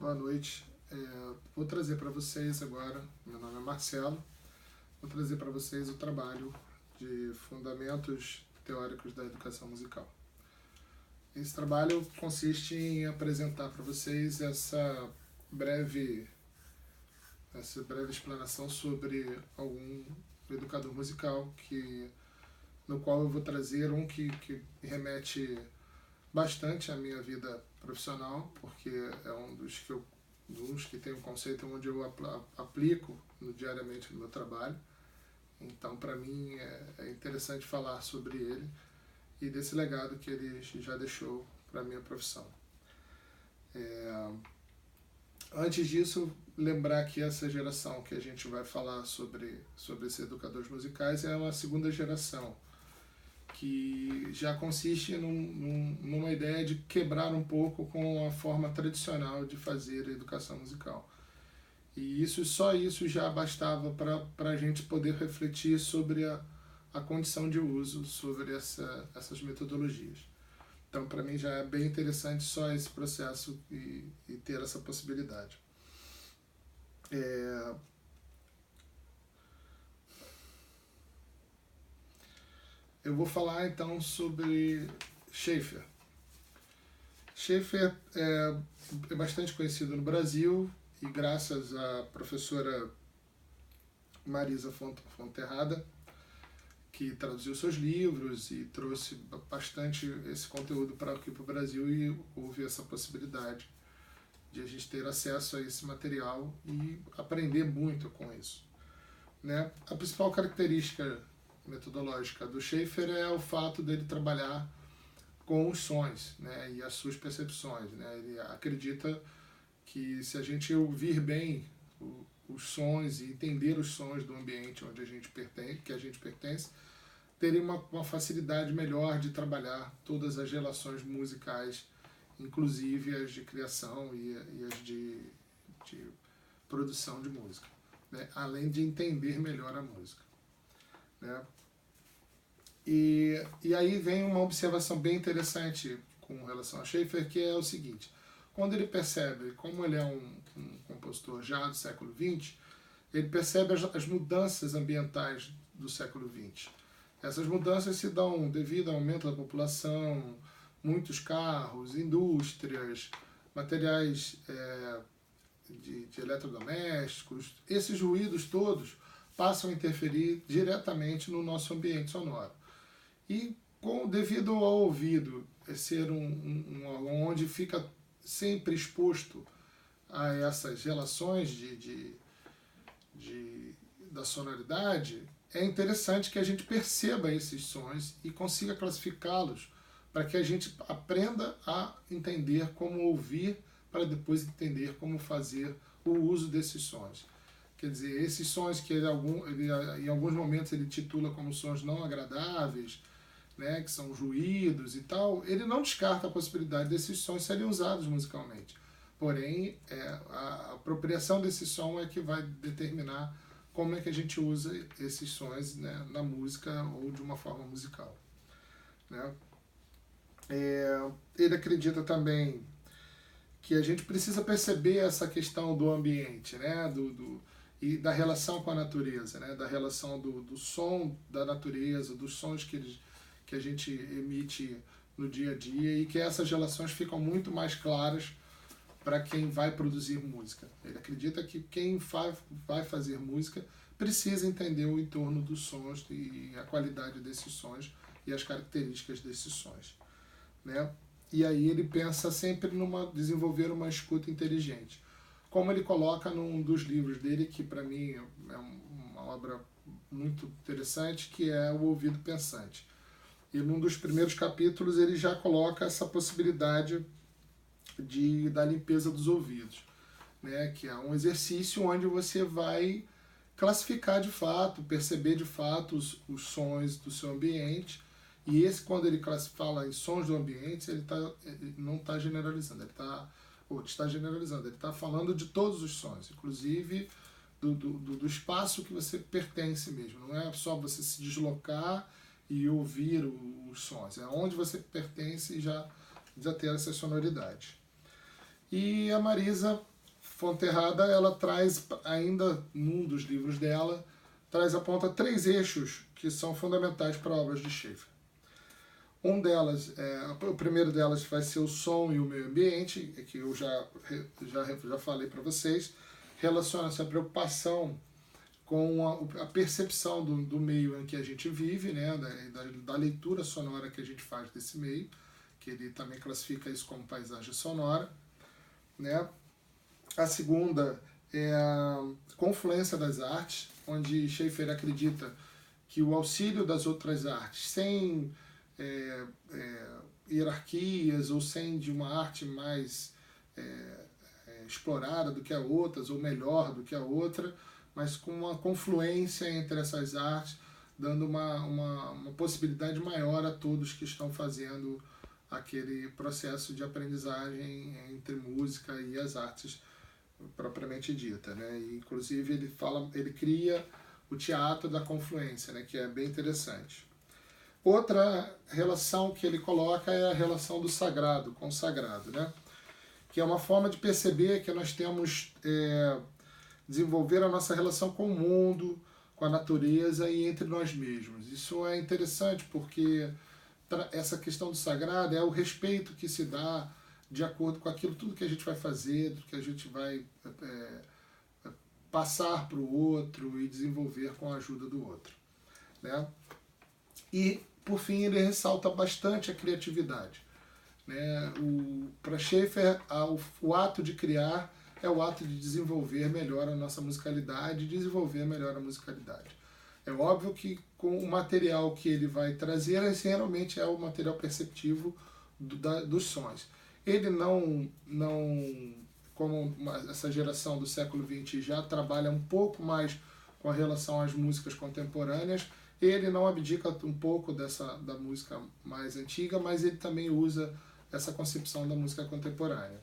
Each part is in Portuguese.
Boa noite. Vou trazer para vocês agora, meu nome é Marcelo, vou trazer para vocês o trabalho de Fundamentos Teóricos da Educação Musical. Esse trabalho consiste em apresentar para vocês essa breve explanação sobre algum educador musical no qual eu vou trazer que remete bastante à minha vida profissional, porque é um dos que tem um conceito onde eu aplico diariamente no meu trabalho. Então, para mim, é interessante falar sobre ele e desse legado que ele já deixou para a minha profissão. Antes disso, lembrar que essa geração que a gente vai falar sobre esses educadores musicais é uma segunda geração, que já consiste numa ideia de quebrar um pouco com a forma tradicional de fazer a educação musical. E só isso já bastava para a gente poder refletir sobre a condição de uso, sobre essas metodologias. Então, para mim, já é bem interessante só esse processo e ter essa possibilidade. Eu vou falar então sobre Schaeffer. Schaeffer é bastante conhecido no Brasil e graças à professora Marisa Fonterrada, que traduziu seus livros e trouxe bastante esse conteúdo para aqui para o Brasil, e houve essa possibilidade de a gente ter acesso a esse material e aprender muito com isso. Né? A principal característica metodológica do Schaeffer é o fato dele trabalhar com os sons, né, e as suas percepções. Né? Ele acredita que se a gente ouvir bem os sons e entender os sons do ambiente onde a gente pertence, teria uma facilidade melhor de trabalhar todas as relações musicais, inclusive as de criação e as de produção de música, né? Além de entender melhor a música. Né? E aí vem uma observação bem interessante com relação a Schaeffer, que é o seguinte: quando ele percebe, como ele é um compositor já do século XX, ele percebe as mudanças ambientais do século XX. Essas mudanças se dão devido ao aumento da população, muitos carros, indústrias, materiais de eletrodomésticos. Esses ruídos todos passam a interferir diretamente no nosso ambiente sonoro. E devido ao ouvido ser onde fica sempre exposto a essas relações da sonoridade, é interessante que a gente perceba esses sons e consiga classificá-los para que a gente aprenda a entender como ouvir, para depois entender como fazer o uso desses sons. Quer dizer, esses sons que em alguns momentos ele titula como sons não agradáveis, né, que são os ruídos e tal, ele não descarta a possibilidade desses sons serem usados musicalmente. Porém, a apropriação desse som é que vai determinar como é que a gente usa esses sons, né, na música ou de uma forma musical. Né? Ele acredita também que a gente precisa perceber essa questão do ambiente, né, e da relação com a natureza, né, da relação do som da natureza, dos sons que a gente emite no dia a dia, e que essas relações ficam muito mais claras para quem vai produzir música. Ele acredita que quem vai fazer música precisa entender o entorno dos sons e a qualidade desses sons e as características desses sons. Né? E aí ele pensa sempre desenvolver uma escuta inteligente. Como ele coloca num dos livros dele, que para mim é uma obra muito interessante, que é O Ouvido Pensante. E num dos primeiros capítulos ele já coloca essa possibilidade da limpeza dos ouvidos, né? Que é um exercício onde você vai classificar de fato, perceber de fato os sons do seu ambiente. E quando ele fala em sons do ambiente, ele não está generalizando, ele está falando de todos os sons, inclusive do espaço que você pertence mesmo. Não é só você se deslocar e ouvir os sons, é onde você pertence e já ter essa sonoridade. E a Marisa Fonterrada, ela traz, ainda num dos livros dela, aponta 3 eixos que são fundamentais para obras de Schaeffer. O primeiro delas vai ser o som e o meio ambiente, que eu já falei para vocês, relaciona-se à preocupação com a percepção do meio em que a gente vive, né, da leitura sonora que a gente faz desse meio, que ele também classifica isso como paisagem sonora, né. A segunda é a confluência das artes, onde Schaeffer acredita que o auxílio das outras artes, sem hierarquias ou sem de uma arte mais explorada do que a outras, ou melhor do que a outra, mas com uma confluência entre essas artes, dando uma possibilidade maior a todos que estão fazendo aquele processo de aprendizagem entre música e as artes propriamente dita, né? E, inclusive ele cria o teatro da confluência, né? Que é bem interessante. Outra relação que ele coloca é a relação do sagrado com o sagrado, né? Que é uma forma de perceber que nós temos desenvolver a nossa relação com o mundo, com a natureza e entre nós mesmos. Isso é interessante porque essa questão do sagrado é o respeito que se dá de acordo com aquilo, tudo que a gente vai fazer, do que a gente vai passar para o outro e desenvolver com a ajuda do outro, né? E, por fim, ele ressalta bastante a criatividade, né? Para Schaeffer, o ato de criar é o ato de desenvolver melhor a nossa musicalidade, desenvolver melhor a musicalidade. É óbvio que com o material que ele vai trazer, esse realmente é o material perceptivo dos sons. Ele não como essa geração do século XX já trabalha um pouco mais com a relação às músicas contemporâneas, ele não abdica um pouco da música mais antiga, mas ele também usa essa concepção da música contemporânea.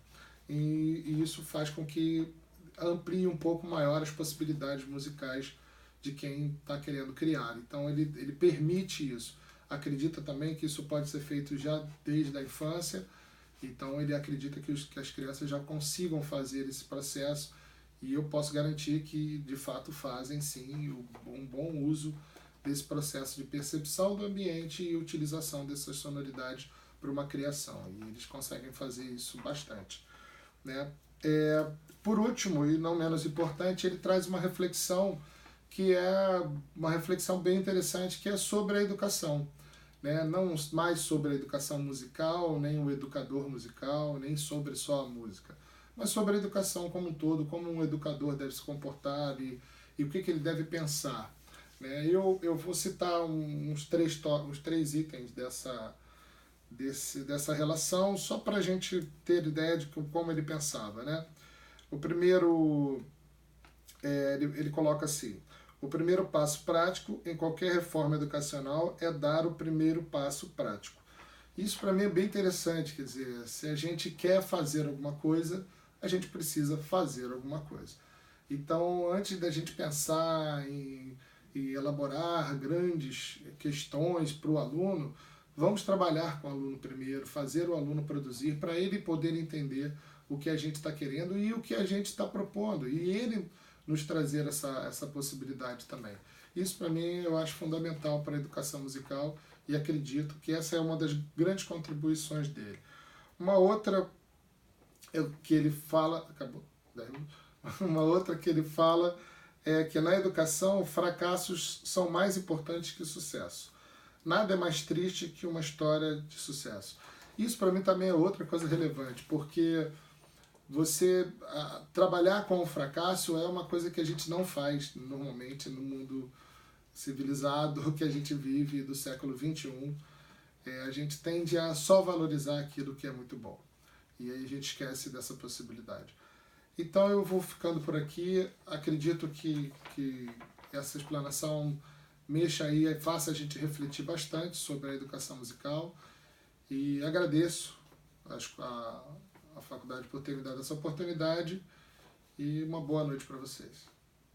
E isso faz com que amplie um pouco maior as possibilidades musicais de quem está querendo criar. Então ele permite isso. Acredita também que isso pode ser feito já desde a infância. Então ele acredita que as crianças já consigam fazer esse processo, e eu posso garantir que de fato fazem sim um bom uso desse processo de percepção do ambiente e utilização dessas sonoridades para uma criação. E eles conseguem fazer isso bastante, né? Por último, e não menos importante, ele traz uma reflexão que é uma reflexão bem interessante, que é sobre a educação, né? Não mais sobre a educação musical, nem o educador musical, nem sobre só a música, mas sobre a educação como um todo, como um educador deve se comportar e o que ele deve pensar, né? Eu vou citar uns três itens dessa relação, só para a gente ter ideia de como ele pensava, né? O primeiro, ele coloca assim: o primeiro passo prático em qualquer reforma educacional é dar o primeiro passo prático. Isso para mim é bem interessante, quer dizer, se a gente quer fazer alguma coisa, a gente precisa fazer alguma coisa. Então, antes da gente pensar em elaborar grandes questões para o aluno, vamos trabalhar com o aluno primeiro, fazer o aluno produzir, para ele poder entender o que a gente está querendo e o que a gente está propondo, e ele nos trazer essa possibilidade também. Isso, para mim, eu acho fundamental para a educação musical, e acredito que essa é uma das grandes contribuições dele. Uma outra que ele fala... Acabou. Uma outra que ele fala é que na educação, fracassos são mais importantes que sucesso. Nada é mais triste que uma história de sucesso. Isso, para mim, também é outra coisa relevante, porque trabalhar com o fracasso é uma coisa que a gente não faz normalmente no mundo civilizado que a gente vive do século XXI. A gente tende a só valorizar aquilo que é muito bom. E aí a gente esquece dessa possibilidade. Então eu vou ficando por aqui. Acredito que essa explanação mexa aí e faça a gente refletir bastante sobre a educação musical. E agradeço a faculdade por ter me dado essa oportunidade, e uma boa noite para vocês.